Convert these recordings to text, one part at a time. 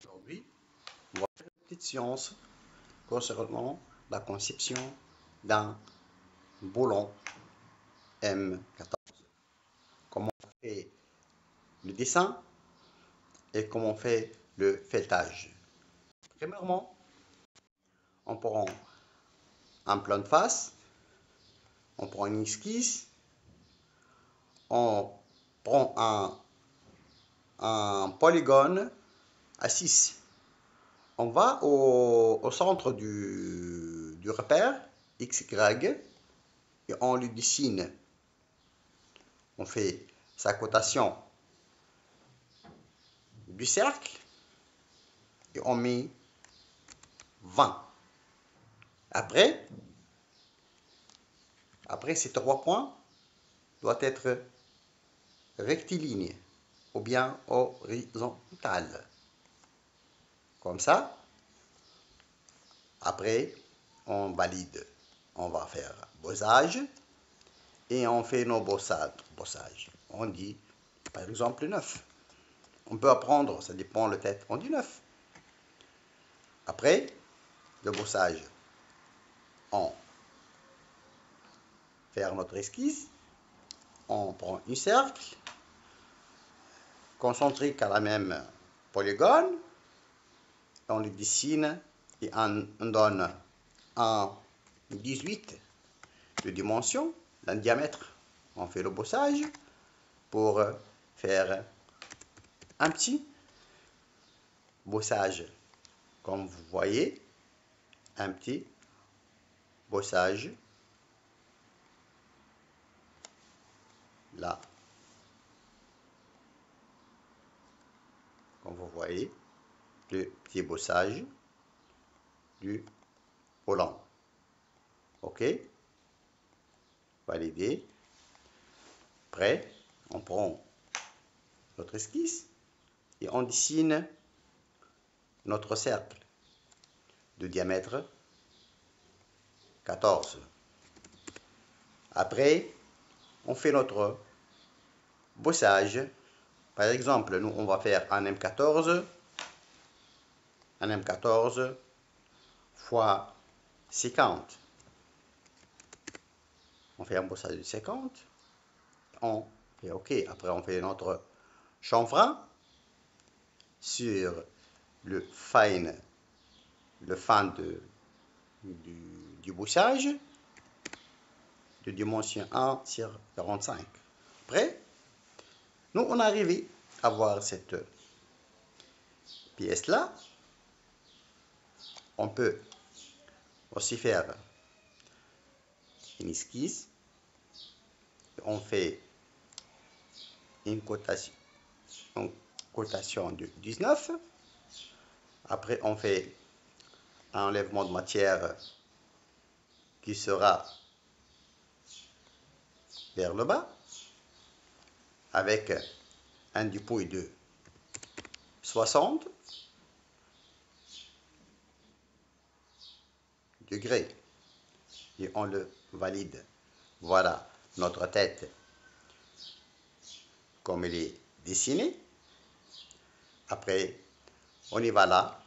Aujourd'hui, on va faire une petite science concernant la conception d'un boulon M14. Comment on fait le dessin et comment on fait le feuilletage. Premièrement, on prend un plan de face, on prend une esquisse, on prend un polygone à 6. On va au centre du repère XY et on le dessine. On fait sa cotation du cercle et on met 20. Après ces 3 points doivent être rectilignes ou bien horizontales. Comme ça, après, on valide. On va faire bossage et on fait nos bossages. On dit, par exemple, 9. On peut apprendre, ça dépend le tête, on dit 9. Après, le bossage, on fait notre esquisse, on prend un cercle, concentrique à la même polygone, on le dessine et on donne un 18 de dimension, d'un diamètre. On fait le bossage pour faire un petit bossage. Comme vous voyez, un petit bossage là. Comme vous voyez, le petit bossage du volant. OK? Validé. Prêt? On prend notre esquisse et on dessine notre cercle de diamètre 14. Après, on fait notre bossage. Par exemple, nous, on va faire un M14 fois 50. On fait un bossage de 50. On fait OK. Après, on fait notre chanfrein sur le fin du bossage de dimension 1 sur 45. Après, nous, on est arrivé à voir cette pièce-là. On peut aussi faire une esquisse. On fait une cotation de 19. Après, on fait un enlèvement de matière qui sera vers le bas avec un dépôt de 60 degrés et on le valide. Voilà notre tête comme elle est dessinée. Après, on y va là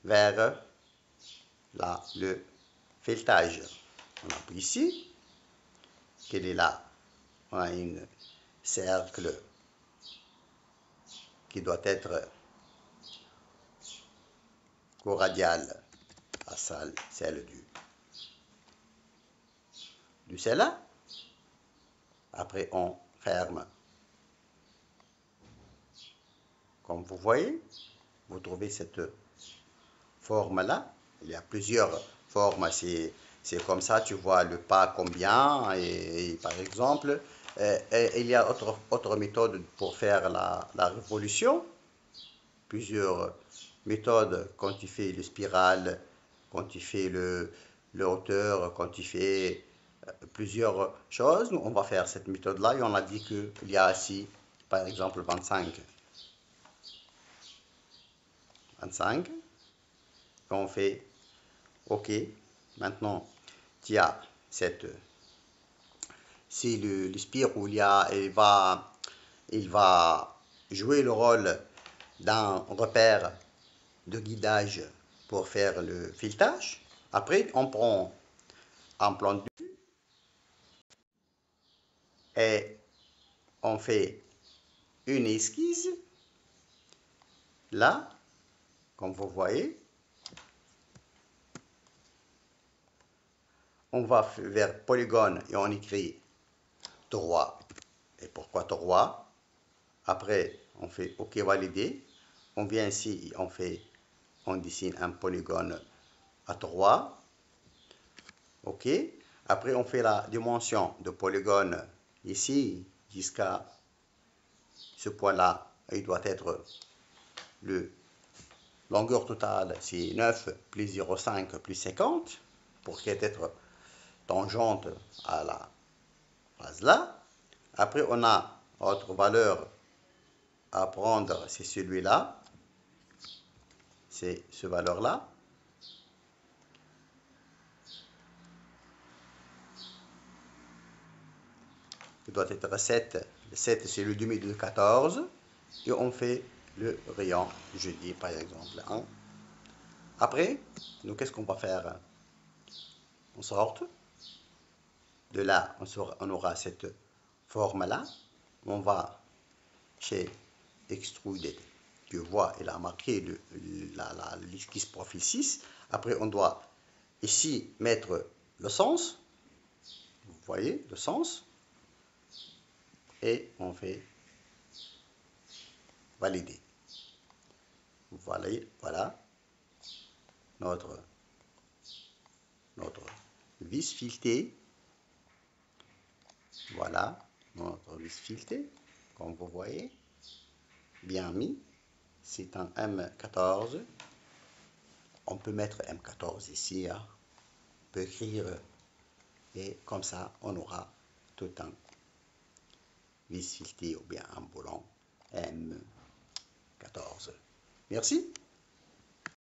vers le feuilletage. On appuie ici, qu'elle est là. On a un cercle qui doit être co-radial à celle du celle-là. Après, on ferme. Comme vous voyez, vous trouvez cette forme-là. Il y a plusieurs formes. C'est comme ça, tu vois le pas combien. Et par exemple, il y a autre méthode pour faire la révolution. Plusieurs méthodes quand tu fais le spirale, quand tu fais le hauteur, quand tu fais plusieurs choses. Nous, on va faire cette méthode-là et on a dit qu'il y a ici, par exemple, 25. On fait OK. Maintenant, tu as c'est le spire où il va jouer le rôle d'un repère de guidage pour faire le filetage. Après, on prend un plan de vue et on fait une esquisse. Là, comme vous voyez, on va vers polygone et on écrit droit. Et pourquoi droit? Après, on fait OK validé. On vient ici, on dessine un polygone à 3. OK. Après, on fait la dimension de polygone ici jusqu'à ce point-là. Il doit être le longueur totale, c'est 9 plus 0,5 plus 50 pour qu'elle être tangente à la phase là. Après, on a autre valeur à prendre, c'est celui-là. C'est ce valeur-là. Il doit être 7. Le 7, c'est le demi de 14. Et on fait le rayon jeudi, par exemple. Hein. Après, nous, qu'est-ce qu'on va faire? On sort. De là, on aura cette forme-là. On va chez Extruded. Tu vois, il a marqué l'esquisse profil 6. Après, on doit ici mettre le sens. Vous voyez, le sens. Et on fait valider. Voilà notre vis filetée. Voilà notre vis filetée, comme vous voyez, bien mis. C'est un M14. On peut mettre M14 ici. Hein. On peut écrire et comme ça, on aura tout un vis fileté ou bien un boulon M14. Merci.